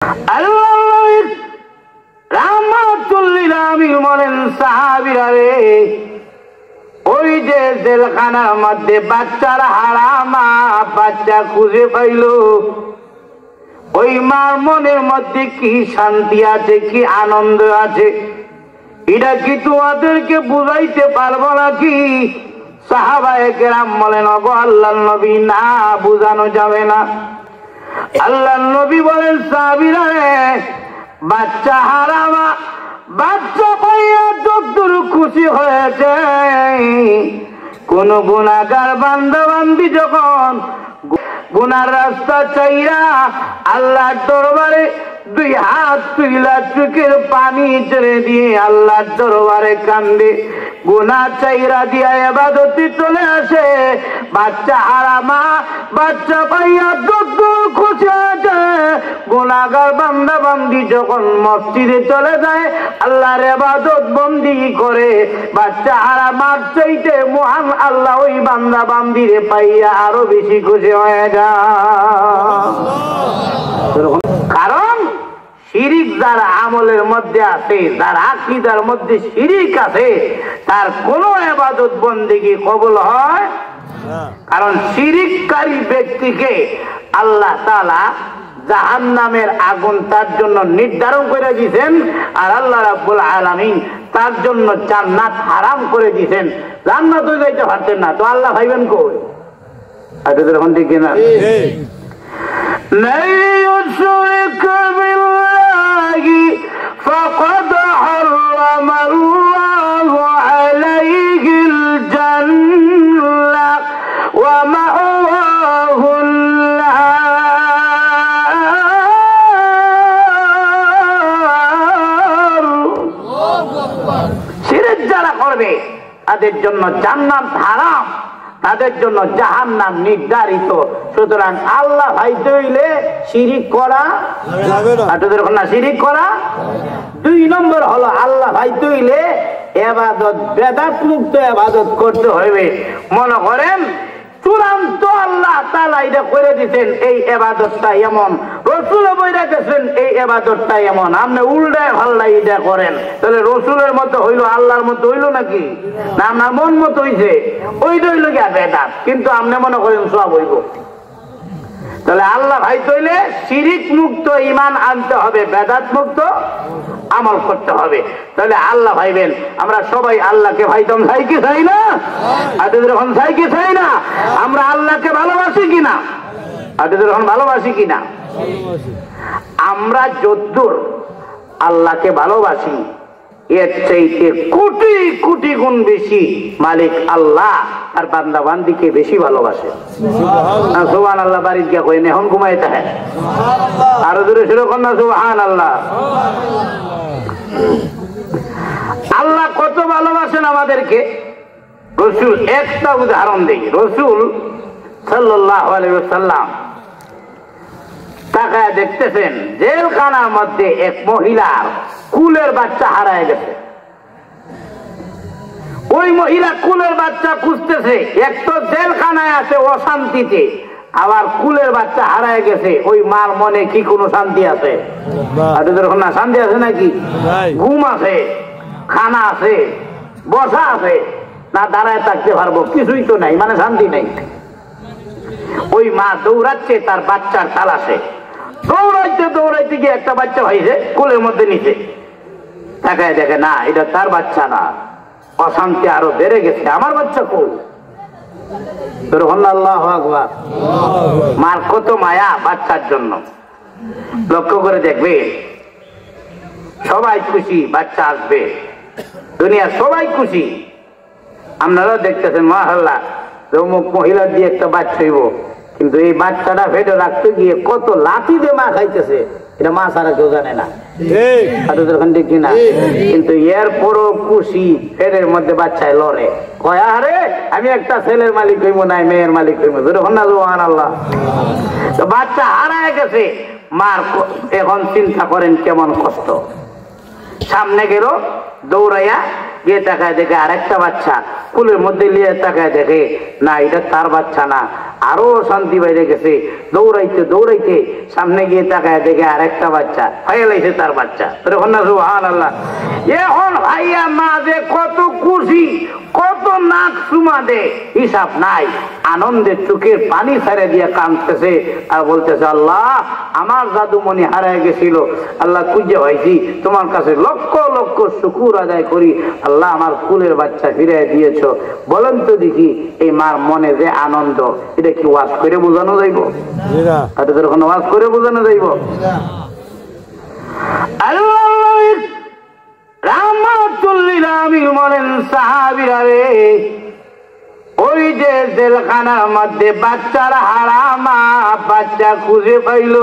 আল্লাহ রাহমাতুল লিল আলামিন বলেন, সাহাবীরা রে, ওই যে জেলখানার মধ্যে বাচ্চার হারামা বাচ্চা খুঁজে পাইল, ওই মার মনের মধ্যে কি শান্তি আছে, কি আনন্দ আছে, এটা কি তোমাদেরকে বুঝাইতে পারবো নাকি? সাহাবায়ে কেরাম বলেন, ওগো আল্লাহর নবী, না, বুঝানো যাবে না। আল্লাহর নবী বলেন, সাহাবীরা রে, বাচ্চা হারামা বাচ্চা পাইয়া যতদূর খুশি হয়েছে, কোন গুনাহগার বান্দা বান্দি যখন গুনার রাস্তা চাইরা আল্লাহর দরবারে দুই হাত তুইলা চোখের পানি ছেড়ে দিয়ে আল্লাহর দরবারে কান্দে, গুনাহ চাইরা দিয়া ইবাদতে চলে আসে, বাচ্চা হারামা বাচ্চা পাইয়া যতদূর খুশি হয়েছে, গুনাহগার বান্দা বান্দি যখন মসজিদে চলে যায় আল্লাহর ইবাদত বন্দি করে, বাচ্চা হারামার চাইতে মহান আল্লাহ ওই বান্দা বান্দিরে পাইয়া আরো বেশি খুশি হয়ে যায়। কারণ শিরিক যার আমলের মধ্যে আছে, যার আকীদার মধ্যে শিরিক আছে, তার কোন ইবাদত বন্দেগী কবুল হয়। কারণ শিরিককারী ব্যক্তিকে আল্লাহ তাআলা জাহান্নামের আগুন তার জন্য নির্ধারণ করে দিয়েছেন, আর আল্লাহ রাব্বুল আলামিন তার জন্য জান্নাত হারাম করে দিয়েছেন। জান্নাতে যাইতে পারতেন না, তো আল্লাহ ভাইবেন কই? এটা যখন ঠিক না, لا يشرك بالله فقد حرم الله عليه الجنة ومأواه النار। শিরক যারা করবে তাদের জন্য জান্নাত হারাম, তাদের জন্য জাহান্নাম নির্ধারিত। সুতরাং আল্লাহ ভাইতে হইলে শিরিক করা যাবে না, শিরিক করা। 2 নম্বর হলো আল্লাহ ভাইতে হইলে ইবাদত বেদাত মুক্ত ইবাদত করতে হবে। মনে করেন চূড়ান্ত আল্লাহ তাআলা এটা করে দিয়েছেন, এই ইবাদতটা এমন, রাসূলও বইরা গেছেন এই ইবাদতটা এমন, আপনি উল্টায় পাল্টায় এটা করেন, তাহলে রাসূলের মতো হইলো, আল্লাহর মতো হইলো নাকি? না, আপনার মন মতো হইছে, ওইটা হইল কি বেদাত, কিন্তু আপনি মনে করেন সব হইব। তাহলে আল্লাহ ভাই তৈলে শিরিক মুক্ত ঈমান আনতে হবে, বেদাত মুক্ত আমল করতে হবে। তাহলে আল্লাহ ভাইবেন, আমরা সবাই আল্লাহকে ভাইতাম, চাই কি চাই না? আদের যখন চাই কি চাই না? আমরা আল্লাহকে ভালোবাসি কিনা? আদের যখন ভালোবাসি কিনা? আমরা যদ্দূর আল্লাহকে ভালোবাসি, এর চাইতে কোটি কোটি গুণ বেশি মালিক আল্লাহ আর বান্দা বান্দিকে বেশি ভালোবাসে। সুবহানাল্লাহ, বাড়ির গিয়া কই এখন ঘুমাইতে হয়, আরো দূরে সেরকম না, সুবহানাল্লাহ। আল্লাহ কত ভালোবাসেন আমাদেরকে, রাসূল একটা উদাহরণ দেই। রাসূল সাল্লাল্লাহু আলাইহি ওয়াসাল্লাম তাকায় দেখতেছেন জেলখানার মধ্যে এক মহিলার কুলের বাচ্চা হারায় গেছে। ওই মহিলা কুলের বাচ্চা খুঁজতেছে, এক তো জেলখানায় আছে অশান্তিতে, আবার কুলের বাচ্চা হারায় গেছে, ওই মার মনে কি কোনো শান্তি আছে? না, শান্তি আছে নাকি? ঘুম আছে, খানা আছে, বসা আছে, না দাঁড়ায় থাকতে পারবো, কিছুই তো নাই, মানে শান্তি নেই। ওই মা দৌড়াচ্ছে তার বাচ্চার তালাশে, দৌড়াইতে দৌড়াইতে গিয়ে একটা বাচ্চা ভাইছে কোলের মধ্যে নিচে, তাকায় দেখে না, এটা তার বাচ্চা না, অশান্তি আরো বেড়ে গেছে, আমার বাচ্চা কই? আল্লাহু আকবার। মার কত মায়া বাচ্চার জন্য। লক্ষ্য করে দেখবে, সবাই খুশি বাচ্চা আসবে, দুনিয়া সবাই খুশি। আপনারা দেখতেছেন মাশাআল্লাহ, অমুক মহিলা দিয়ে একটা বাচ্চা হইব, কিন্তু এই বাচ্চাটা ফেটে রাখতে গিয়ে কত লাঠি দিয়ে মা খাইতেছে, এটা মা ছাড়া কেউ জানে না, ঠিক কিনা? কিন্তু এরপরও খুশি, ফেরের মধ্যে বাচ্চায় লড়ে, কয় আরে আমি একটা ছেলের মালিক হইব না মেয়ের মালিক হইব। সুবহানাল্লাহ। তো বাচ্চা হারায় গেছে, মার এখন চিন্তা করেন কেমন কষ্ট। সামনে গেল দৌড়াইয়া গিয়ে তাকায় দেখে আরেকটা বাচ্চা কুলের মধ্যে নিয়ে তাকায় দেখে না, এটা তার বাচ্চা না, আরো শান্তি বাইরে গেছে। দৌড়াইতে দৌড়াইতে সামনে গিয়ে তাকায় দেখে আরেকটা বাচ্চা ফাইলাইছে, তার বাচ্চা। তখন না সুবহানাল্লাহ। এখন ভাইয়া মা যে কত খুশি, কত নাক চুমা দে হিসাব নাই, আনন্দে চোখের পানি ছেড়ে দিয়ে কাঁদতেছে আর বলতেছে, আল্লাহ আমার জাদুমণি হারায় গেছিল, আল্লাহ খুঁজে পাইছি, তোমার কাছে লক্ষ লক্ষ শুকর আদায় করি, আল্লাহ আমার কুলের বাচ্চা ফিরিয়ে দিয়েছ। বলেন তো দেখি এই মার মনে যে আনন্দ, এটা কি ওয়াজ করে বোঝানো যাইব? ওখানে ওয়াজ করে বোঝানো যাইব? ওই যে জেলখানার মধ্যে বাচ্চার হারামা বাচ্চা খুঁজে পাইল,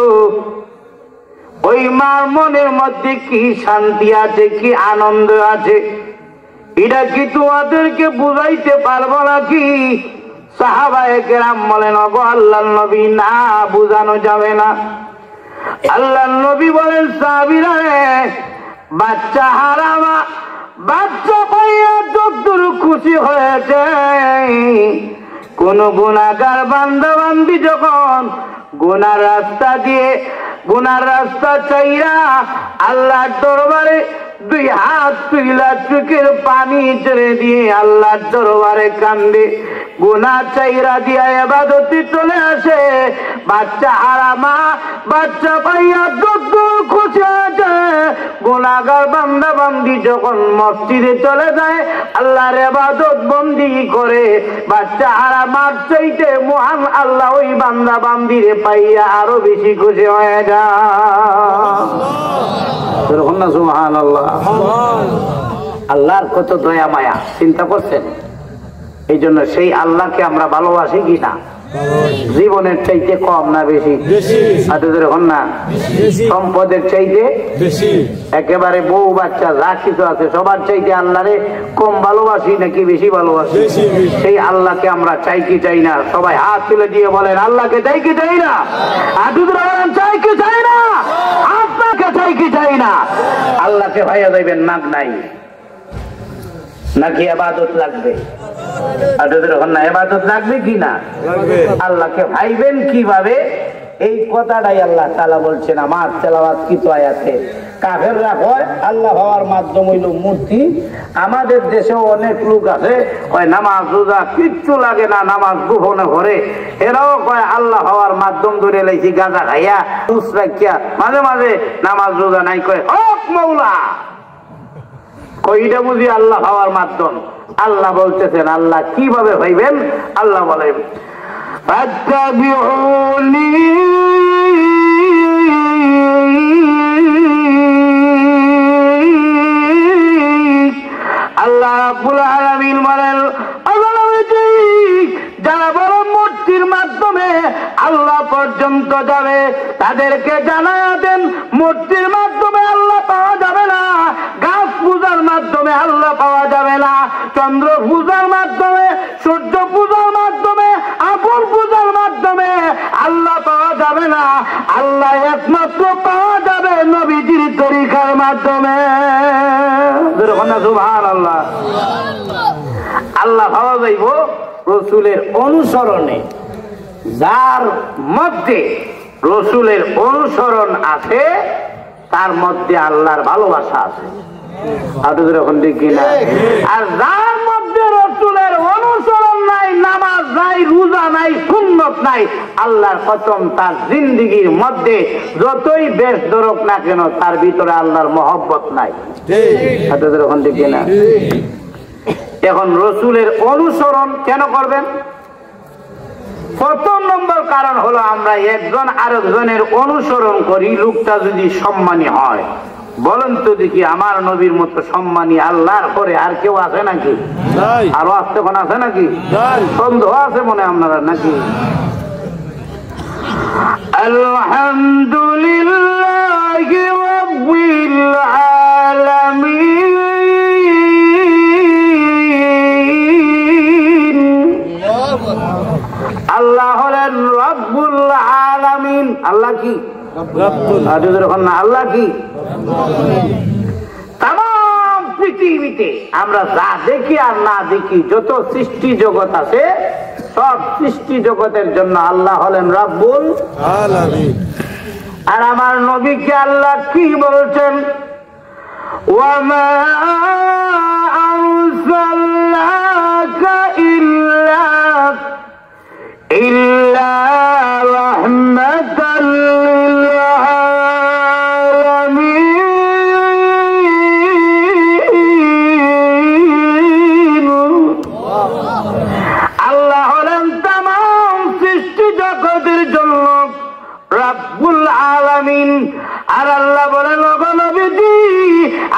ওই মার মনের মধ্যে কি শান্তি আছে, কি আনন্দ আছে, এটা কি তোমাদেরকে বুঝাইতে পারবো নাকি? সাহাবায়ে কেরাম বলেন, ওগো আল্লাহর নবী, না বুঝানো যাবে না। আল্লাহর নবী বলেন, সাহাবীরা বাচ্চা হারামা বাচ্চা পাইয়া যতদূর খুশি হয়েছে, কোন গুনাহগার বান্দা বান্দি যখন গুনার রাস্তা দিয়ে গুনার রাস্তা চাইরা আল্লাহর দরবারে দুই হাত তুইলা চোখের পানি ছেড়ে দিয়ে আল্লাহর দরবারে কান্দে, গুনাহ চাইরা দিয়া ইবাদতে চলে আসে, বাচ্চা হারামা বাচ্চা পাইয়া যতদূর খুশি আছে, গুনাহগার বান্দা বান্দি যখন মসজিদে চলে যায় আল্লাহর ইবাদত বন্দেগী করে, বাচ্চা হারামার চাইতে মহান আল্লাহ ওই বান্দা বান্দিরে পাইয়া আরো বেশি খুশি হয়ে যায়। সুবহানাল্লাহ। আল্লাহর কত দয়া মায়া, চিন্তা করছেন? এই জন্য সেই আল্লাহকে আমরা ভালোবাসি কি না? জীবনের চাইতে কম না বেশি? না সম্পদের চাইতে বেশি, একেবারে বউ বাচ্চা যা কিছু আছে সবার চাইতে আল্লাহরে কম ভালোবাসি নাকি বেশি ভালোবাসি? সেই আল্লাহকে আমরা চাই কি চাই না? সবাই হাত তুলে দিয়ে বলেন, আল্লাহকে চাই কি চাই না? বলেন, চাই কি চাই না? আপনাকে চাই কি চাই না? আল্লাহকে ভাইয়া যাইবেন নাক নাই নাকি ইবাদত লাগবে? ইবাদত লাগবে কি না? আল্লাহকে ভাইবেন কিভাবে? এই কথাটাই আল্লাহ তাআলা বলছেন আমার তেলাওয়াত কৃত আয়াতে। কাফেররা কয় আল্লাহ হওয়ার মাধ্যম হইল মূর্তি। আমাদের দেশেও অনেক লোক আছে কয় নামাজ রোজা কিচ্ছু লাগে না, নামাজ গোপনে ঘরে, এরাও কয় আল্লাহ হওয়ার মাধ্যম ধরে লাইছি গাঁজা খাইয়া ঘুষ রাখিয়া, মাঝে মাঝে নামাজ রোজা নাই, কয় হক মৌলা, কইটা বুঝি আল্লাহ হওয়ার মাধ্যম। আল্লাহ বলতেছেন আল্লাহ কিভাবে ভাইবেন? আল্লাহ বলেন, ফাত্তাবিউনি আল্লাহ রাব্বুল আলামিন বলেন, যারা বড় মূর্তির মাধ্যমে আল্লাহ পর্যন্ত যাবে তাদেরকে জানায়া দেন মূর্তির মাধ্যমে আল্লাহ পাওয়া যাবে না, গাছ পূজার মাধ্যমে আল্লাহ পাওয়া যাবে না, চন্দ্র পূজার মাধ্যমে, সূর্য পূজার মাধ্যমে, আপন পূজার মাধ্যমে আল্লাহ পাওয়া যাবে না। আল্লাহ একমাত্র পাওয়া যাবে নবীজির তরিকার মাধ্যমে। সুবহানাল্লাহ। আল্লাহ পাওয়া যাইব রসুলের অনুসরণে। যার মধ্যে রসুলের অনুসরণ আছে তার মধ্যে আল্লাহর ভালোবাসা আছে। আর যার মধ্যে রসুলের অনুসরণ নাই, নামাজ নাই, রোজা নাই, সুন্নত নাই, আল্লাহর কসম তার জিন্দেগীর মধ্যে যতই বেশ ধরুক না কেন তার ভিতরে আল্লাহর মহব্বত নাই। এখন রসুলের অনুসরণ কেন করবেন? প্রথম নম্বর কারণ হলো আমরা একজন আরেকজনের অনুসরণ করি, লোকটা যদি সম্মানী হয়। বলেন তো দেখি আমার নবীর মতো সম্মানী আল্লাহর পরে আর কেউ আছে নাকি? আরো আসতে কোন আছে নাকি? সন্দেহ আছে মনে আপনারা নাকি? আলহামদুলিল্লাহি রাব্বিল আলামিন। আল্লাহ হলেন রব্বুল আলামিন। আল্লাহ কি? আল্লাহ কি? তাম পৃথিবীতে আমরা যা দেখি আর না দেখি, যত সৃষ্টি জগৎ আছে সব সৃষ্টি জগতের জন্য আল্লাহ হলেন রব্বুল আলামিন। আর আমার নবীকে আল্লাহ কি বলছেন? ওয়ামা আরসালনাকা ইল্লা রাহমাতাল লিল আলামিন। আল্লাহ হলেন তামাম সৃষ্টি জগতের জন্য রব্বুল আলামিন। আর আল্লাহ বলেন, ওগো নবীজি,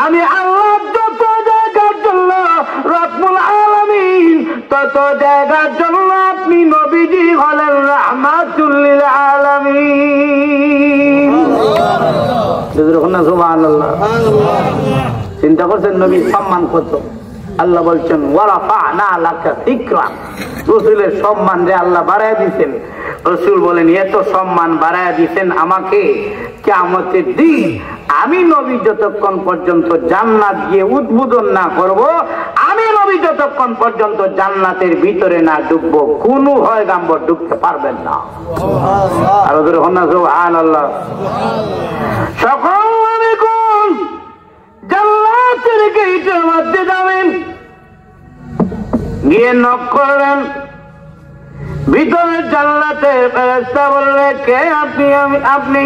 আমি আল্লাহ যত জায়গার জন্য রব্বুল আলামিন, তত জায়গার জন্য আপনি নবীজি হলেন রাহমাতুল লিল আলামিন। সুবহানাল্লাহ। চিন্তা করছেন নবীর সম্মান কত? আল্লাহ বলছেন ওয়ারাফা'না লাকা যিকরাক। রাসূলের সম্মান যে আল্লাহ বাড়ায় দিয়েছেন। রাসূল বলেন, এত সম্মান বাড়ায় দিয়েছেন আমাকে, কিয়ামতের দিন আমি নবী যতক্ষণ পর্যন্ত জান্নাত গিয়ে উদ্বোধন না করব, আমি নবী যতক্ষণ পর্যন্ত জান্নাতের ভিতরে না ঢুকবো, কোনো পয়গম্বর ঢুকতে পারবেন না। আর ওদের হন্না সুবহানাল্লাহ। সকল নবীগণ জান্নাতের গেটের মধ্যে যাবেন, গিয়ে নক করবেন। ভিতরে জান্নাতের ফেরেশতা বলবে, কে আপনি? আপনি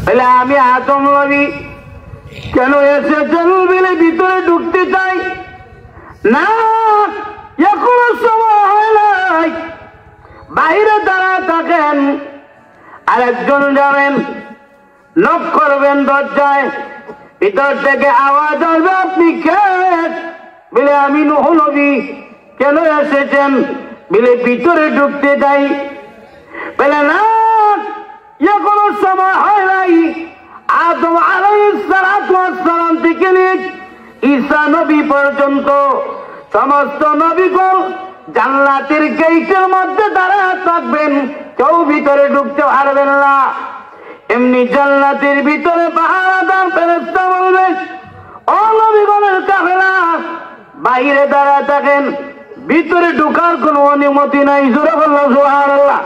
বলে, আমি আদম নবী। কেন এসেছেন? বলে, ভিতরে ঢুকতে চাই। না, এখনো সময় হয় নাই, বাইরে দাঁড়া থাকেন। আরেকজন যাবেন, নক করবেন দরজায়। ভিতর থেকে আওয়াজ আসবে, আপনি কে? বলে, আমি নূহ নবী। কেন এসেছেন? বলে, ভিতরে ঢুকতে চাই। বলে, না, এখনো সময় হয় নাই। আদম আলাইহিস সালাতু ওয়াস সালাম থেকে নিয়ে ঈসা নবী পর্যন্ত সমস্ত নবীগণ জান্নাতের গেটের মধ্যে দাঁড়ায় থাকবেন, কেউ ভিতরে ঢুকতে পারবেন না। এমনি জান্নাতের ভিতরে পাহারাদার ফেরেশতা বলবেন, ও নবীগণের কাফেলা, বাইরে দাঁড়ায় থাকেন, ভিতরে ঢোকার কোনো অনুমতি নাই। জোরে বললাম সুবহানাল্লাহ।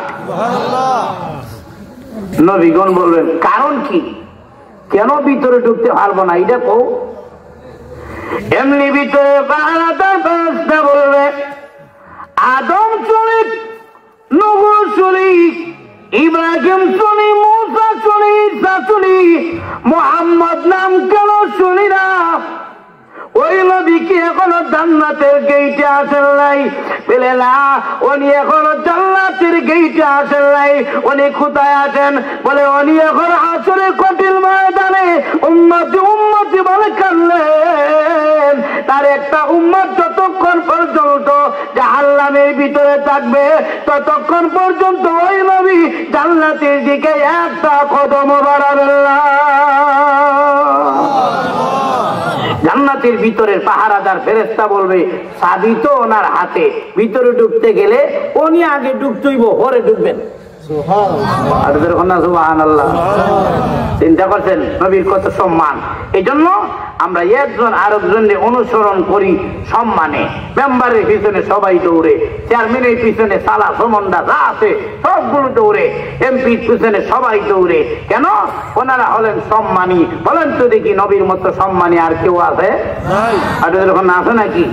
নবীগণ বলবেন, কারণ কি? কেন ভিতরে ঢুকতে পারবো না? এটা কও। এমনি ভিতরে পাহারাদার ফেরেশতা বলবে, আদম শরীফ, নূহ শরীফ, ইব্রাহিম শুনি, মুসা শুনি, ঈসা শুনি, মুহাম্মদ নাম কেন শুনি না? ওই নবী কি এখনো জান্নাতের গেইটে আসেন নাই? বলে, না, উনি এখনো জান্নাতের গেইটে আসেন নাই। উনি কোথায় আছেন? বলে, উনি এখন আসরের কঠিন ময়দানে উম্মতি উম্মতি বলে কাঁদলেন। তার একটা উম্মত যতক্ষণ পর্যন্ত জাহান্নামের ভিতরে থাকবে, ততক্ষণ পর্যন্ত ওই নবী জান্নাতের দিকে একটা কদম বাড়াবেন না। জান্নাতের ভিতরের পাহারাদার ফেরেশতা বলবে, চাবি তো ওনার হাতে, ভিতরে ঢুকতে গেলে উনি আগে ঢুকতেইব, পরে ঢুকবেন। সুবহানাল্লাহ। চিন্তা করছেন নবীর কত সম্মান। এই জন্য আমরা একজন আরেকজনকে অনুসরণ করি সম্মানে। মেম্বারের পিছনে সবাই দৌড়ে, চেয়ারম্যানের পিছনে সালা সমন্ডা যা আছে সবগুলো দৌড়ে, এমপির পিছনে সবাই দৌড়ে। কেন? ওনারা হলেন সম্মানী। বলেন তো দেখি, নবীর মতো সম্মানী আর কেউ আছে? আর যখন আছে নাকি?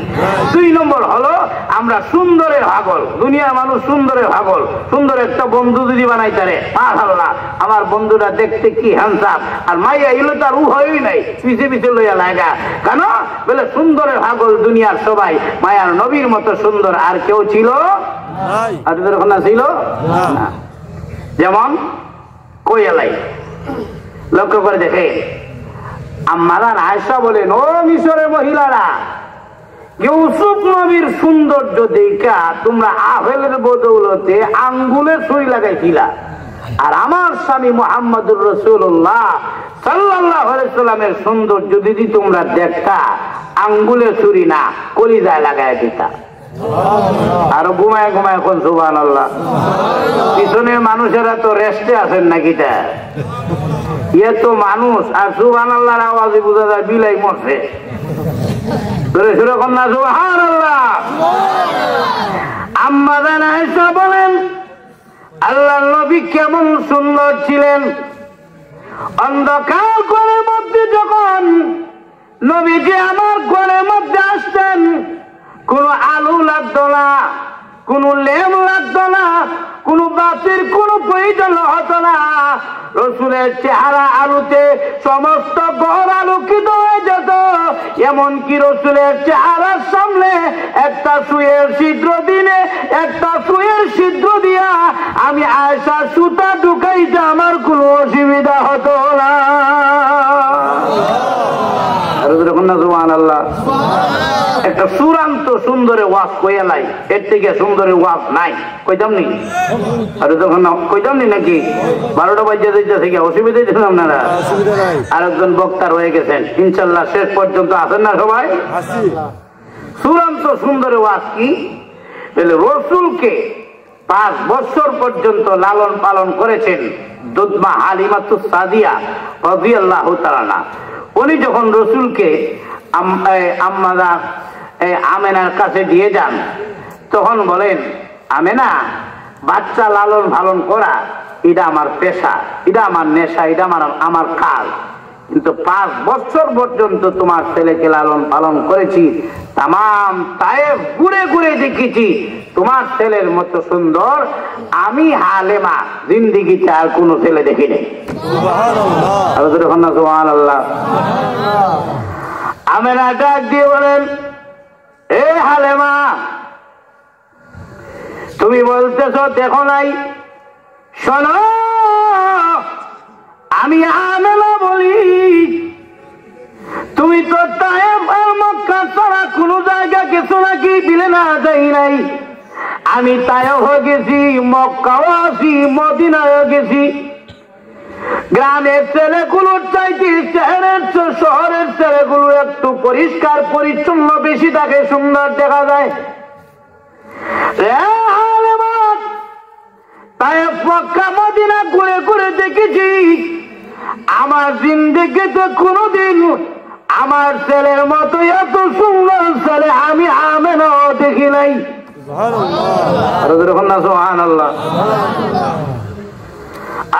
2 নম্বর হলো আমরা সুন্দরের পাগল। দুনিয়ার মানুষ সুন্দরের পাগল। সুন্দর একটা বন্ধু যদি বানাইতারে, মাশাআল্লাহ, আমার বন্ধুরা দেখতে কি হ্যান্ডসাম, আর মাইয়া এলো তার উভয়ই নাই, পিছে পিছে লইয়া লাগা। কেন? বলে, সুন্দরের পাগল দুনিয়ার সবাই। মায়ার নবীর মতো সুন্দর আর কেউ ছিল? আর যখন ছিল না। যেমন কোয়েলাই, লক্ষ্য করে দেখে আম্মাজান আয়েশা বলেন, ও মিশরের মহিলারা, ইউসুফ নবীর সৌন্দর্য দেখা তোমরা আপেলের বদৌলতে আঙ্গুলে সুই লাগাইছিলা, আর আমার স্বামী মুহাম্মদুর রাসূলুল্লাহ সাল্লাল্লাহু আলাইহি সাল্লামের সৌন্দর্য যদি তোমরা দেখতা, আঙ্গুলে ছুরি না কলিজায় লাগাই দিতা। আর ঘুমায় ঘুমায় এখন সুবহানাল্লাহ। পিছনের মানুষেরা তো রেস্টে আছেন নাকি? এ তো মানুষ, আর সুবহানাল্লাহর আওয়াজে বোঝা যায় বিলাই মরছে। আম্মা জান আয়েশা বলেন আল্লাহর নবী কেমন সুন্দর ছিলেন। অন্ধকার ঘরের মধ্যে যখন নবীজি আমার ঘরের মধ্যে আসতেন, কোনো আলো লাগতো না, কোনো ল্যাম্প লাগতো না, কোনো বাতির কোনো প্রয়োজন হতো না। রসুলের চেহারা আলোতে সমস্ত ঘর আলোকিত হয়ে যেত। এমনকি রসুলের চেহারার সামনে একটা সুয়ের ছিদ্র দিলে একটা সুয়ের ছিদ্র দিয়া আমি আয়েশা সুতা ঢুকাইতে আমার কোনো অসুবিধা হতো না। সুবহানাল্লাহ। একটা চূড়ান্ত সুন্দরে ওয়াজ কইয়া নাই, এর থেকে সুন্দরের ওয়াজ নাই। কইতাম নি আর যখন কইতাম নি নাকি 12টা বাজে যাইতেছে কি অসুবিধা ছিলাম না? আরেকজন বক্তা রয়ে গেছেন, ইনশাল্লাহ শেষ পর্যন্ত আছেন না সবাই? চূড়ান্ত সুন্দরের ওয়াজ কি? রসুলকে 5 বছর পর্যন্ত লালন পালন করেছেন দুধমা হালিমাতুস সাদিয়া রাদিয়াল্লাহু তাআলা। উনি যখন রসুলকে আম্মা আমেনার কাছে দিয়ে যান, তখন বলেন আমেনা, বাচ্চা লালন পালন করা এটা আমার পেশা, এটা আমার নেশা, এটা আমার কাজ। কিন্তু 5 বছর পর্যন্ত তোমার ছেলেকে লালন পালন করেছি, তামাম তায়েফ ঘুরে ঘুরে দেখেছি তোমার ছেলের মতো সুন্দর আমি হালেমা জিন্দিগিতে আর কোন ছেলে দেখিনি। সুবহানাল্লাহ। আমেনা ডাক দিয়ে বলেন, এ হালেমা, তুমি বলতেছ দেখো নাই, শোনো, আমি আমেনা বলি, তুমি তো তায়েফ আর মক্কা ছাড়া কোন জায়গা গেছো নাকি? দিলে না যাই নাই। আমি তায়েফ গেছি, মক্কাও আছি, মদিনায় গেছি। গ্রামের ছেলেগুলোর চাইতে শহরের ছেলেগুলো একটু পরিষ্কার পরিচ্ছন্ন বেশি থাকে, সুন্দর দেখা যায়। তায়েফ মক্কা মদিনা ঘুরে ঘুরে দেখেছি, আমার জিন্দেগিতে কোনদিন আমার ছেলের মতো এত সুন্দর ছেলে আমি আমেনাও দেখি নাই। সুবহানাল্লাহ।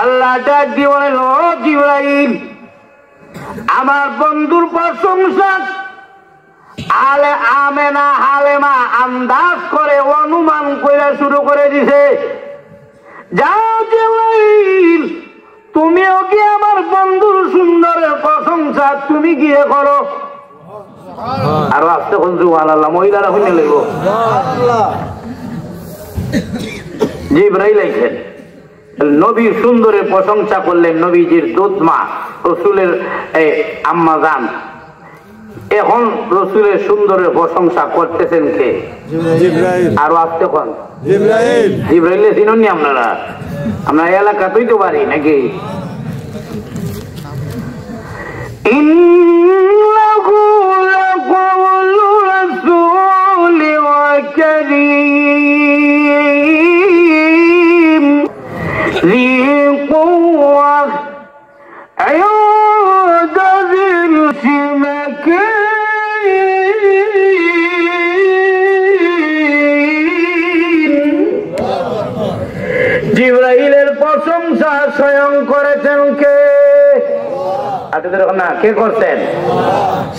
আল্লাহ ডাক দিয়ে বলেন, ও জিবরাইল, আমার বন্ধুর প্রশংসা আলে আমেনা হালেমা আন্দাজ করে অনুমান করে শুরু করে দিছে। যাও জিবরাইল, তুমিও গিয়ে আমার বন্ধুর সুন্দরের প্রশংসা তুমি গিয়ে করো। আরো আসতে কোন সুবহানাল্লাহ, মহিলারা শুনে লাগবো। জিবরাইল আইছেন, নবীর সুন্দরের প্রশংসা করলেন, নবীজির দুধমা রসুলের আম্মা জান। এখন রসুলের সুন্দরের প্রশংসা করতেছেন কে? আরো আসতে কোন জিবরাইল চিনুননি আপনারা? আমরা এলাকাতেই তো পারি নাকি? ইন্নাহু লাকাউলু রাসূলিন কারীম ذي قوة عند ذي العرش مكين। জিবরাইলের প্রশংসা স্বয়ং করেছেন কে? না, কে করছেন?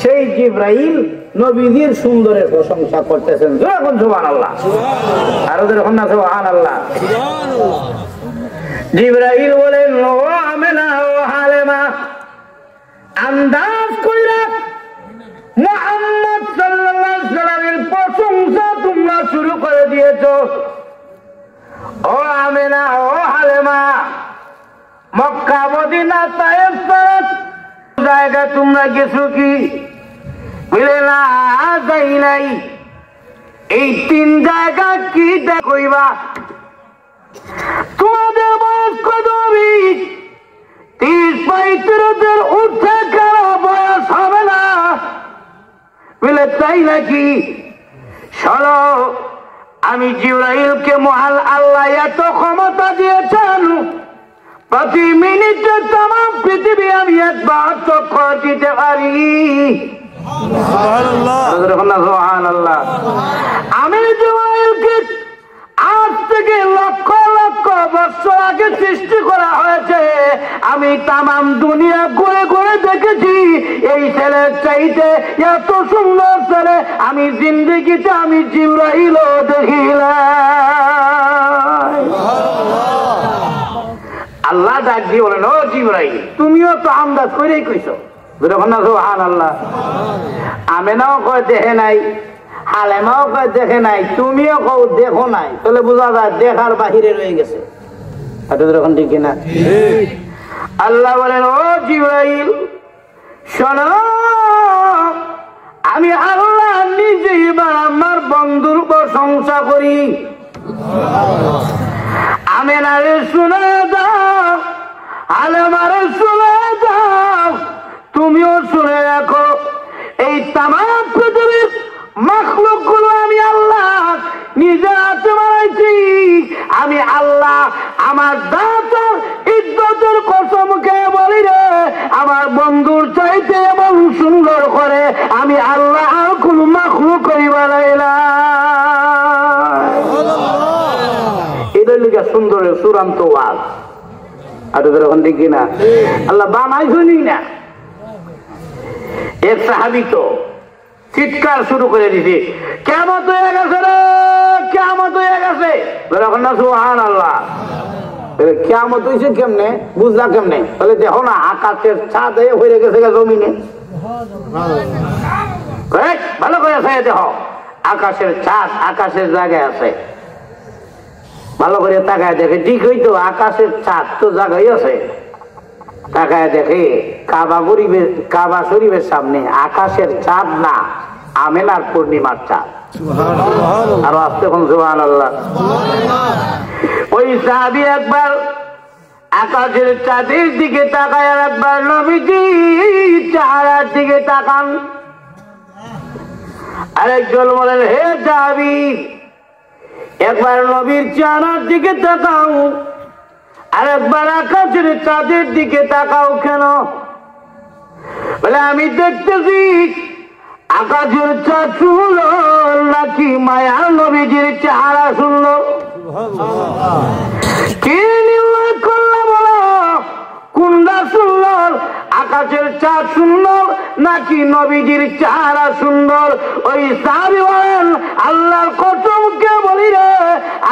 সেই জিবরাইল নবীজির সুন্দরের প্রশংসা করতেছেন। যখন সুবহানাল্লাহ, আর ওদের এখন না সুবহানাল্লাহ। জিবরাইল বলেন, ও আমেনা, ও হালেমা, আন্দাজ কইরা মুহাম্মদ সাল্লাল্লাহু আলাইহি ওয়াসাল্লামের প্রশংসা তোমরা শুরু করে দিয়েছো। ও আমেনা, ও হালেমা, মক্কা মদিনা তায়েফ জায়গা তোমরা গেছো কি? বলে না, যাই নাই। এই 3 জায়গা কি দেখইবা? তোমাদের বয়স কত? 30-35 উঠে কারো বয়স হবে না। বলে তাই নাকি? শোনো, আমি জিবরাইলকে মহাল আল্লাহ এত ক্ষমতা দিয়েছেন, প্রতি মিনিটে तमाम পৃথিবী আমি একবার চক্কর দিতে পারি। সুবহানাল্লাহ। আমি জিবরাইলকে আজ থেকে লক্ষ লক্ষ বছর আগে সৃষ্টি করা হয়েছে। আমি তামাম দুনিয়া ঘুরে ঘুরে দেখেছি, এই ছেলের চাইতে এত সুন্দর ছেলে আমি জিন্দেগিতে আমি জিবরাইলও দেখিলাম। আল্লাহ ডাক দিয়ে বলেন, ও জিবরাইল, তুমিও তো আন্দাজ করেই কইছো। সুবহানাল্লাহ। আমেনাও কয় দেখে নাই, হালেমাও কয় দেখে নাই, তুমিও কও দেখো নাই, তাহলে বোঝা যায় দেখার বাহিরে রয়ে গেছে। এখন ঠিক কিনা? আল্লাহ বলেন, ও জিবরাইল শোনো, আমি আল্লাহ নিজেই আমার বন্ধুর প্রশংসা করি। আমেনারে শুনে দাও, আলেমারে শুনে দাও, তুমিও শুনে রাখো, এই তামাম পৃথিবীর মাখলুক গুলো আমি আল্লাহ নিজে হাতে বানাইছি। আমি আল্লাহ আমার দাতার ইজ্জতের কসম খেয়ে বলি রে, আমার বন্ধুর চাইতে এমন সুন্দর করে আমি আল্লাহ আর কোন মাখলুক করি বানাইলাম। এদের লিখে সুন্দরের চূড়ান্ত ওয়াজ। আর এখন দেখি না আল্লাহ বানাই শুনি না। এক সাহাবী তো চিৎকার শুরু করে দিছে, কিয়ামত হয়ে গেছে রে, কিয়ামত হয়ে গেছে। সুবহানাল্লাহ। কিয়ামত হইছে কেমনে, বুঝলা কেমনে? তাহলে দেখো না, আকাশের ছাদ হয়ে গেছে জমিনে। ভালো করে আছে, দেখো আকাশের ছাদ আকাশের জায়গায় আছে। ভালো করে তাকায় দেখে, ঠিক হইতো আকাশের ছাদ তো জায়গায় আছে। তাকায় দেখে কাবা শরীফের সামনে আকাশের চাঁদ না, আমেনার পূর্ণিমার চাঁদ। আরো আসতে কোন সুবহানাল্লাহ। ওই সাহাবী একবার আকাশের চাঁদের দিকে তাকায়, আর একবার নবীজি চেহারার দিকে তাকান। আরেকজন বলেন, হে সাহাবী, একবার নবীর চেহারার দিকে তাকাও, আর একবার আকাশের চাঁদের দিকে তাকাও। কেন? বলে আমি দেখতেছি আকাশের চাঁদ সুন্দর নাকি মায়ার নবীজির চেহারা সুন্দর। কে নির্ণয় করলে বলো কোনটা সুন্দর, আকাশের চাঁদ সুন্দর নাকি নবীজির চেহারা সুন্দর? ওই সাহাবী বলেন, আল্লাহর কসমকে বলি রে,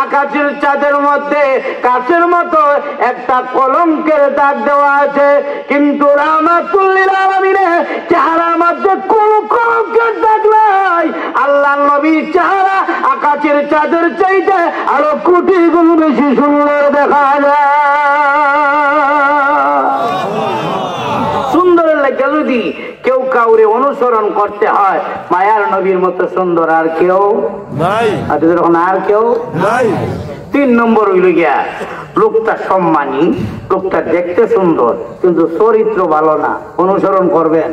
আকাশের চাঁদের মধ্যে কাছের মতো একটা কলঙ্কের দাগ দেওয়া আছে, কিন্তু রাহমাতুল লিল আলামিনের চেহারার মধ্যে কোন কলঙ্কের দাগ নাই। আল্লাহর নবীর চেহারা আকাশের চাঁদের চাইতে আরো কোটি গুণ বেশি সুন্দর দেখা যায়। সুন্দরের লাগে যদি কেউ কাউরে অনুসরণ করতে হয়, মায়ার নবীর মতো সুন্দর আর কেউ নাই। আর কেউ নাই। 3 নম্বর হইল গিয়া, লোকটা সম্মানী, লোকটা দেখতে সুন্দর কিন্তু চরিত্র ভালো না, অনুসরণ করবেন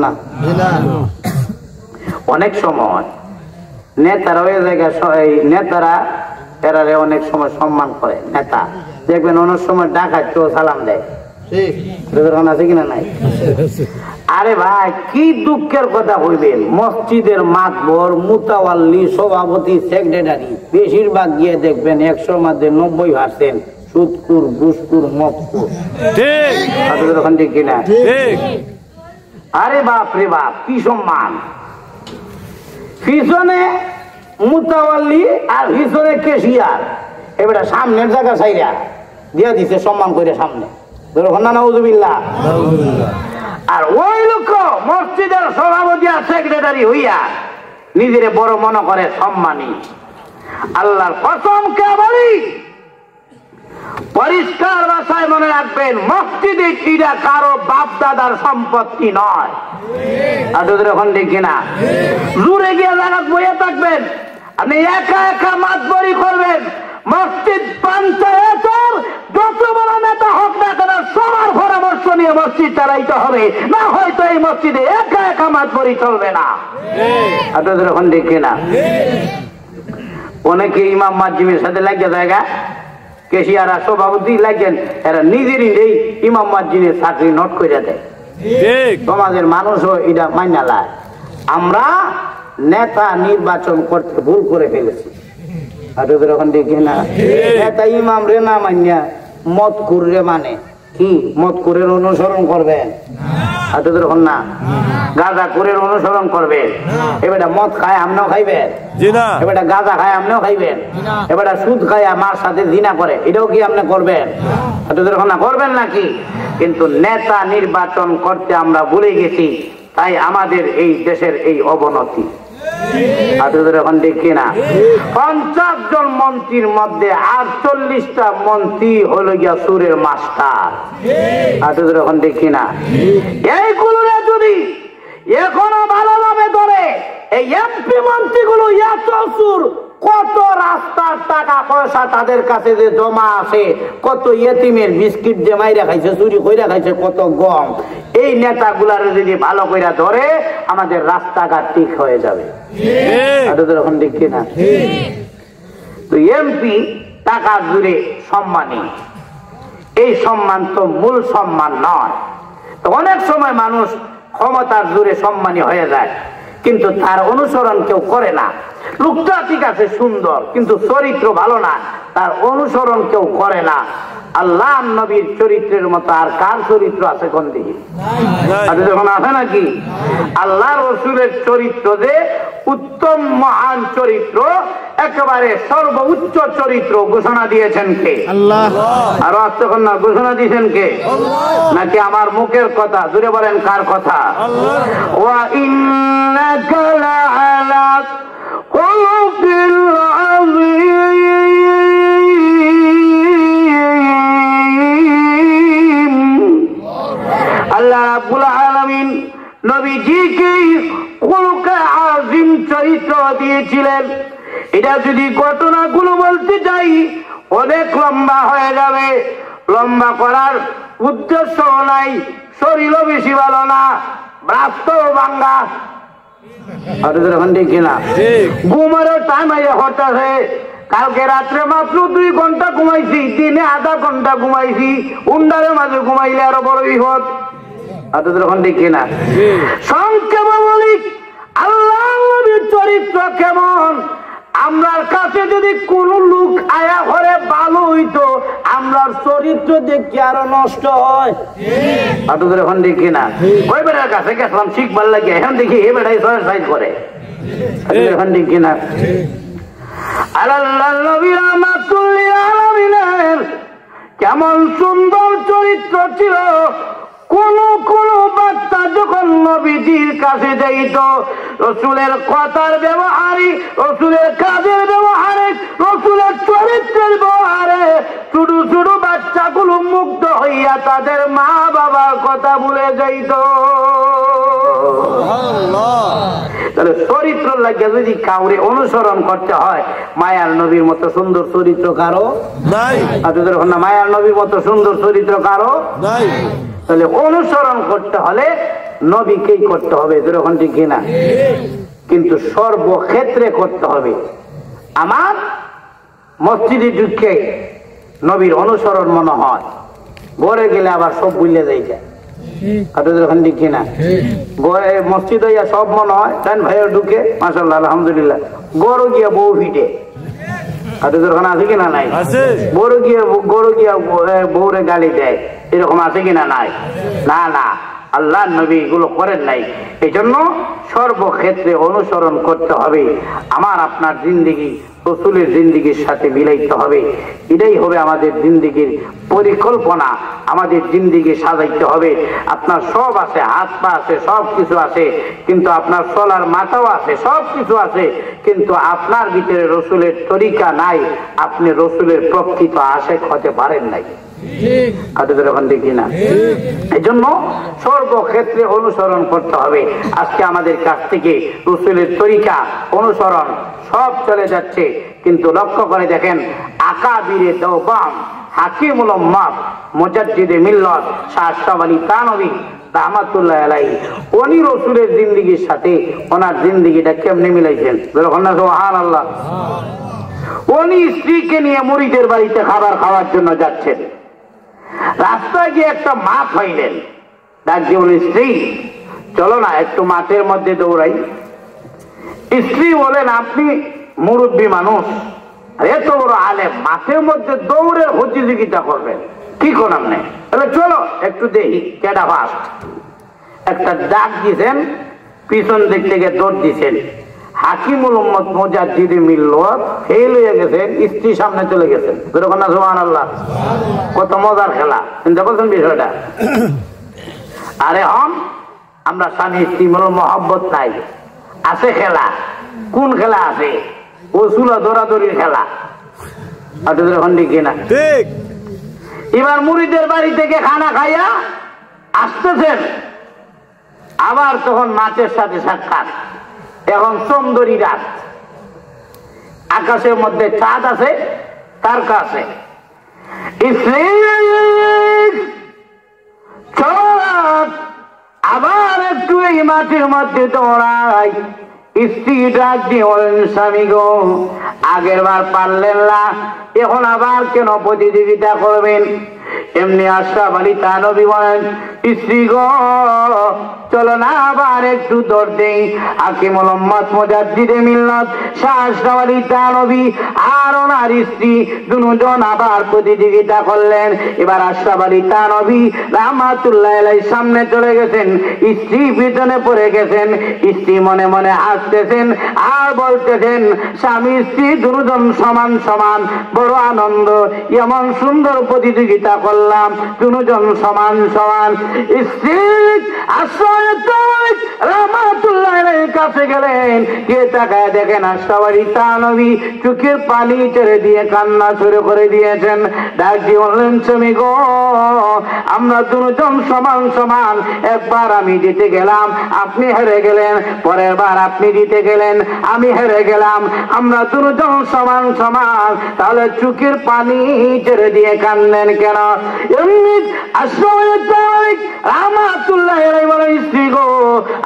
না। অনেক সময় নেতারা ওই জায়গায়, নেতারা এরারে অনেক সময় সম্মান করে। নেতা দেখবেন অনেক সময় ডাকাত সালাম দেয়, আছে কিনা নাই? আরে ভাই, কি দুঃখের কথা কইবেন, মসজিদের মাতবর, মুতাওয়াল্লি, সভাপতি, সেক্রেটারি বেশিরভাগ গিয়ে দেখবেন 100 মধ্যে 90% সুদকুর, ঘুষকুর, মদকুর। ঠিক কিনা? আরে বাপ রে বাপ, কি সম্মান! পিছনে মুতাওয়াল্লি আর পিছনে কেশিয়ার, এবারে সামনের জায়গা চাইরা দিয়া দিছে সম্মান করে সামনে। আর ওই লোক মসজিদের সভাপতি আর সেক্রেটারি হইয়া নিজের বড় মনে করে সম্মানী। আল্লাহর কসম কে বলি, পরিষ্কার ভাষায় মনে রাখবেন, মসজিদে কিরা কারো বাপ দাদার সম্পত্তি নয়। আপনাদের এখন দেখি না, জুড়ে গিয়ে লাগাত বইয়ে থাকবেন, আপনি একা একা মাতবরি করবেন। মসজিদ পঞ্চায়েতের যত বড় নেতা হোক না কেন, সবার পরামর্শ নিয়ে মসজিদ চালাইতে হবে, না হয়তো এই মসজিদে একা একা মাতবরি চলবে না। আপনাদের এখন দেখি না, অনেকে ইমাম মাজিমের সাথে লাগিয়ে জায়গা, কেশিয়ারা সভাপতি লাগেন, এরা নিজেরই এই ইমাম মাজিমের চাকরি নোট করে দেয়। সমাজের মানুষও এটা মাইনা লায়। আমরা নেতা নির্বাচন করতে ভুল করে ফেলেছি। আপনাদের ওখান দেখি না নেতা ইমাম রে না মানিয়া মদ কুরে মানে কি মদ কুরের অনুসরণ করবেন আপনাদের ওখান না গাঁজা কুরের অনুসরণ করবেন এবার মদ খায় আমরাও খাইবেন এবার গাঁজা খায় আমরাও খাইবেন এবার সুদ খায় আমার সাথে জিনা করে এটাও কি আপনি করবেন আপনাদের ওখান না করবেন নাকি কিন্তু নেতা নির্বাচন করতে আমরা ভুলে গেছি তাই আমাদের এই দেশের এই অবনতি আপনাদের এখন দেখি না 50 জন মন্ত্রীর মধ্যে 48টা মন্ত্রী হলো গিয়া সুরের মাস্টার আপনাদের এখন দেখি না এইগুলো যদি এখনো ভালোভাবে ধরে এই এমপি মন্ত্রীগুলো এত সুর কত রাস্তার টাকা পয়সা তাদের কাছে যে জমা আছে কত ইয়েতিমের বিস্কিট যে মাইরা খাইছে চুরি কইরা খাইছে কত গম এই নেতাগুলার যদি ভালো কইরা ধরে আমাদের রাস্তাঘাট ঠিক হয়ে যাবে আপনাদের এখন দেখি না তো এমপি টাকা জুড়ে সম্মানী এই সম্মান তো মূল সম্মান নয় তো অনেক সময় মানুষ ক্ষমতার জুড়ে সম্মানী হয়ে যায় কিন্তু তার অনুসরণ কেউ করে না লোকটা ঠিক আছে সুন্দর কিন্তু চরিত্র ভালো না তার অনুসরণ কেউ করে না আল্লাহ নবীর চরিত্রের মতো আর কার চরিত্র আছে কোন দিকে যখন আছে নাকি আল্লাহ রসুলের চরিত্র যে উত্তম মহান চরিত্র একেবারে সর্বোচ্চ চরিত্র ঘোষণা দিয়েছেন কে আল্লাহ আর তখন না ঘোষণা দিয়েছেন কে নাকি আমার মুখের কথা জুড়ে বলেন কার কথা ওয়া ইন্নাকা লাআলা খুলুকিল আযীম আল্লাহ রাব্বুল আলামিন নবীজিকে খুলুকে আযীম চরিত্র দিয়েছিলেন এটা যদি ঘটনাগুলো বলতে যাই অনেক লম্বা হয়ে যাবে লম্বা করার উদ্দেশ্য নাই শরীরও বেশি ভালো না রাস্তাও ভাঙ্গা ঘুমারও টাইম হঠাৎ কালকে রাত্রে মাত্র 2 ঘন্টা ঘুমাইছি দিনে আধা ঘন্টা ঘুমাইছি উন্ডারের মাঝে ঘুমাইলে আরো বড় বিপদ দেখি না সংক্ষেপে বলি আল্লাহ নবীর চরিত্র কেমন আমরার কাছে যদি কোন লোক আয়া ঘরে ভালো হইতো আমরার চরিত্র দেখি আরো নষ্ট হয় আপনাদের এখন দেখি না ওই বেটার কাছে গেছিলাম শিখবার লাগে এখন দেখি এ বেটাই সাইজ করে এখন দেখি না আল্লাহ নবী রাহমাতুল লিল আলামিনের কেমন সুন্দর চরিত্র ছিল কোন কোন বার্তা যখন নবীজির কাছে যাইত রসুলের কথার ব্যবহারে রসুলের কাজের ব্যবহারে রসুলের চরিত্রের ব্যবহারে ছোট ছোট বাচ্চাগুলো মুগ্ধ হইয়া তাদের মা বাবার কথা ভুলে যাইত তাহলে চরিত্র লাগে যদি কাউরে অনুসরণ করতে হয় মায়ার নবীর মতো সুন্দর চরিত্র কারো নাই আপনাদের না মায়ার নবীর মতো সুন্দর চরিত্র কারো নাই তাহলে অনুসরণ করতে হলে নবীকেই করতে হবে যখন ঠিক কিনা কিন্তু সর্বক্ষেত্রে করতে হবে আমার মসজিদে ঢুকে নবীর অনুসরণ মনে হয় ঘরে গেলে আবার সব ভুলে যায় আপনাদের ওখানে ঠিক কিনা ঘরে মসজিদ হইয়া সব মনে হয় তাই ভাইয়া ঢুকে মাশাআল্লাহ আলহামদুলিল্লাহ গরু গিয়া বউ ফিটে আপনাদের ওখানে আছে কিনা নাই গরু গিয়া বউরে গালি দেয় এরকম আছে কিনা নাই না না আল্লাহ নবী এগুলো করেন নাই এই জন্য সর্বক্ষেত্রে অনুসরণ করতে হবে আমার আপনার জিন্দিগি রসুলের জিন্দিগির সাথে মিলাইতে হবে এটাই হবে আমাদের জিন্দিগির পরিকল্পনা আমাদের জিন্দিগি সাজাইতে হবে আপনার সব আছে হাত পা আছে সব কিছু আছে কিন্তু আপনার চলার মাথাও আছে সব কিছু আছে কিন্তু আপনার ভিতরে রসুলের তরিকা নাই আপনি রসুলের প্রকৃত আশেক হতে পারেন নাই এই জন্য সর্বক্ষেত্রে অনুসরণ করতে হবে আজকে আমাদের কাছ থেকে রসুলের তরিকা অনুসরণ সব চলে যাচ্ছে কিন্তু লক্ষ্য করে দেখেন আকাবিরে দেওবান হাকিমুল উম্মাহ মুজাদ্দিদে মিল্লাত শাহ আশরাফ আলী থানভী রাহমাতুল্লাহ আলাইহি উনি রসুলের জিন্দেগির সাথে ওনার জিন্দেগিটা কেমনে মিলাইছেন সুবহানাল্লাহ উনি স্ত্রীকে নিয়ে মুরিদের বাড়িতে খাবার খাওয়ার জন্য যাচ্ছেন রাস্তায় গিয়ে একটা মাছ পাইলেন ডাক দিয়ে বলে স্ত্রী চলো না একটু মাঠের মধ্যে দৌড়াই স্ত্রী বলেন আপনি মুরব্বী মানুষ এত বড় আলেম মাঠের মধ্যে দৌড়ের প্রতিযোগিতা করবেন, কি করার নেই। তাহলে চলো একটু দেখি কেডা ফার্স্ট। একটা ডাক দিয়েছেন, পিছন দিক থেকে দৌড় দিয়েছেন। হাকিমুল উম্মত মুজাদ্দিদ মিল্লাত ফেল হয়ে গেছেন, স্ত্রী সামনে চলে গেছেন। সুবহানাল্লাহ, কত মজার খেলা চিন্তা করছেন বিষয়টা। আরে হম আমরা স্বামী স্ত্রী মহব্বত নাই, আছে খেলা। কোন খেলা আছে? ও চুলা দৌড়াদৌড়ির খেলা। কিনা ঠিক। এবার মুরিদের বাড়ি থেকে খানা খাইয়া আসতেছেন, আবার তখন মাছের সাথে সাক্ষাৎ। এখন সুন্দরী রাত, আকাশের মধ্যে চাঁদ আছে, তার কাছে আবার একটু এই মাঠের মধ্যে দৌড়াই। স্ত্রী ডাক দিয়ে বলেন, স্বামী গো, আগের বার পারলেন না, এখন আবার কেন প্রতিযোগিতা করবেন? এমনি আশরাফ আলী থানভী বলেন, স্ত্রী গো চলো না আবার একটু দৌড় দেই। হাকিমুল উম্মত মুজাদ্দিদ মিল্লাত শাহ আশরাফ আলী থানভী আর ওনার স্ত্রী দুজন আবার প্রতিযোগিতা করলেন। এবার আশরাফ আলী থানভী রাহমাতুল্লাহ আলাইহির সামনে চলে গেছেন, স্ত্রী পিছনে পড়ে গেছেন। স্ত্রী মনে মনে হাসতেছেন আর বলতেছেন, স্বামী স্ত্রী দুজন সমান সমান, বড় আনন্দ, এমন সুন্দর প্রতিযোগিতা করলাম, দুজন সমান সমান। স্ত্রী রাহমাতুল্লাহ আলাইহির কাছে গেলেন, গিয়ে তাকায় দেখেন আশরাফ আলী থানভী চোখের পানি ছেড়ে দিয়ে কান্না শুরু করে দিয়েছেন। ডাক দিয়ে বললেন, স্বামী গো, আমরা দুজন সমান সমান, একবার আমি জিতে গেলাম, আপনি হেরে গেলেন, পরের বার আপনি জিতে গেলেন, আমি হেরে গেলাম, আমরা দুজন সমান সমান, তাহলে চোখের পানি ছেড়ে দিয়ে কান্দেন কেন? এমনি রাহমাতুল্লাহ আলাইহি বলেন, স্ত্রী গো,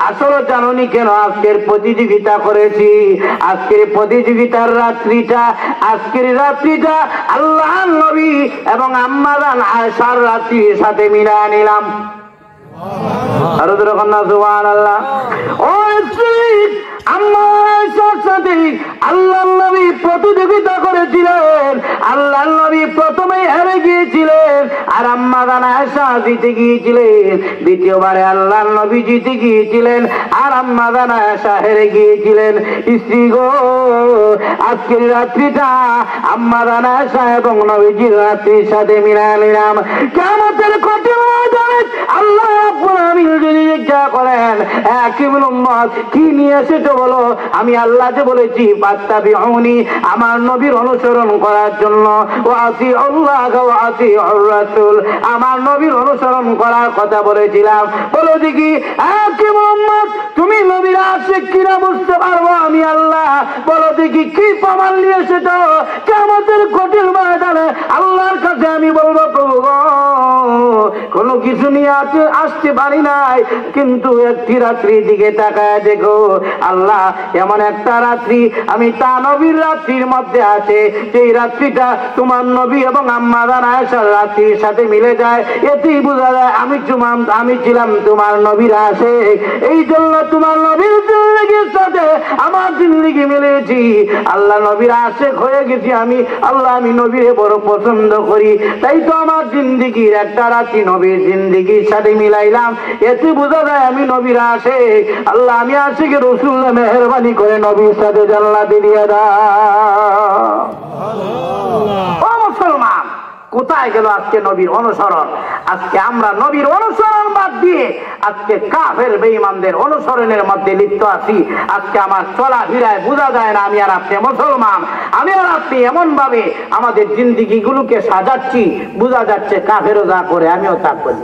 আসলে জানোনি কেন আজকের প্রতিযোগিতা করেছি? আজকের প্রতিযোগিতার রাত্রিটা, আজকের রাত্রিটা আল্লাহর নবী এবং আম্মা জান আয়েশার রাত্রির সাথে মিলায় নিলাম। আর সুবহানাল্লাহ। ও স্ত্রী, আম্মা আয়েশার সাথে আল্লাহর নবী প্রতিযোগিতা করেছিলেন, আল্লাহর নবী প্রথমে হেরে গিয়েছিলেন, আর আম্মা জান আয়েশা জিতে গিয়েছিলেন। দ্বিতীয়বারে আল্লাহর নবী জিতে গিয়েছিলেন, আর আম্মা জান আয়েশা হেরে গিয়েছিলেন। স্ত্রী গো, আজকের রাত্রিটা আম্মা জান আয়েশা এবং নবীজির রাত্রির সাথে মিলায় নিলাম। কিয়ামতের কঠিন ময়দানে আল্লাহ রাব্বুল আলামিন যদি জিজ্ঞাসা করেন, হাকিমুল উম্মত কি নিয়ে এসেছো বলো? আমি আল্লাহ যে বলেছি ফাত্তাবিউনি, আমার নবীর অনুসরণ করার জন্য, ওয়া আতিউল্লাহ ওয়া আতিউর রাসূল, আমার নবীর অনুসরণ করার কথা বলেছিলাম। বলো দেখি হাকিমুল উম্মত, তুমি নবীর আশিক কিনা বুঝতে পারবো আমি আল্লাহ? বলো দেখি কি প্রমাণ নিয়ে এসেছো? কিয়ামতের কঠিন ময়দানে আল্লাহর কাছে আমি বলবো, প্রভু গো, কোনো কিছু নিয়ে আসতে পারি নাই, কিন্তু একটি রাত্রির দিকে তাকায় দেখো আল্লাহ, এমন একটা রাত্রি আমি তা নবীর রাত্রির মধ্যে আছে, সেই রাত্রিটা তোমার নবী এবং আম্মা জান আয়েশার রাত্রির সাথে মিলে যায়। এতেই বোঝা যায় আমি ছিলাম তোমার নবীর আশিক, এই জন্য তোমার নবীর জিন্দেগির সাথে আমার জিন্দেগি মিলেছি। আল্লাহ নবীর আশিক হয়ে গেছি আমি আল্লাহ, আমি নবীরে বড় পছন্দ করি, তাই তো আমার জিন্দেগির একটা রাত্রি নবীর জিন্দেগির সাথে মিলাইলাম। এতে বোঝা যায় আমি নবীর আশিক। আল্লাহ, আমি আশিক রাসূল, মেহেরবানি করে নবীর সাথে জান্নাতে দিয়ে দাও। ও মুসলমান, কোথায় গেল আজকে নবীর অনুসরণ? আজকে আমরা নবীর অনুসরণ বাদ দিয়ে আজকে কাফের বেঈমানদের অনুসরণের মধ্যে লিপ্ত আছি। আজকে আমার চলাফেরায় বোঝা যায় না আমি আর আপনি মুসলমান, আমি আর আপনি এমন ভাবে আমাদের জিন্দেগি গুলোকে সাজাচ্ছি, বোঝা যাচ্ছে কাফেরও যা করে আমিও তা করি।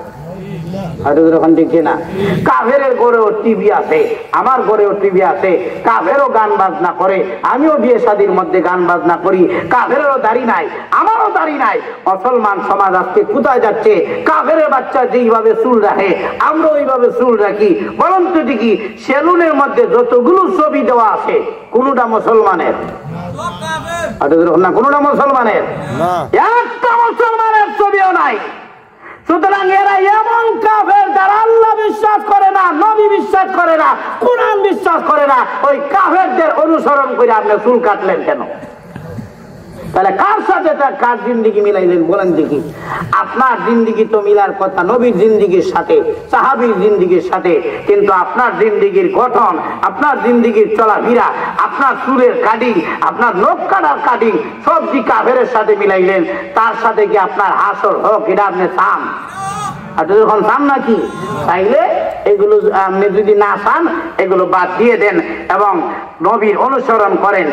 কাফের ঘরেও টিভি আছে, আমার ঘরেও টিভি আছে, কাফেরও গান বাজনা করে, আমিও বিয়ে শাদীর মধ্যে গান বাজনা করি, কাফেরও দাড়ি নাই, আমারও দাড়ি নাই। মুসলমান সমাজ আজকে কোথায় যাচ্ছে? কাফের বাচ্চা যেইভাবে চুল রাখে আমরা ওইভাবে চুল রাখি। বলুন তো দেখি, সেলুনের মধ্যে যতগুলো ছবি দেওয়া আছে কোনটা মুসলমানের? না, কোনটা মুসলমানের? একটা মুসলমানের ছবিও নাই। সুতরাং এরা এমন কাফের যারা আল্লাহ বিশ্বাস করে না, নবী বিশ্বাস করে না, কুরআন বিশ্বাস করে না। ওই কাফেরদের অনুসরণ করে আপনি চুল কাটলেন কেন? তাহলে কার সাথে কার জিন্দিগি মিলাইলেন বলেন দেখি? আপনার জিন্দিগি তো মিলার কথা নবীর জিন্দিগির সাথে, সাহাবীর জিন্দিগির সাথে, কিন্তু আপনার জিন্দিগির গঠন, আপনার জিন্দিগির চলাফেরা, আপনার চুলের কাটিং, আপনার নখ কাটার কাটিং সব দি কাফেরের সাথে মিলাইলেন। তার সাথে কি আপনার হাসর হোক এটা আপনি চান? আপনি যখন চান নাকি, চাইলে এগুলো আপনি যদি না চান এগুলো বাদ দিয়ে দেন এবং নবীর অনুসরণ করেন।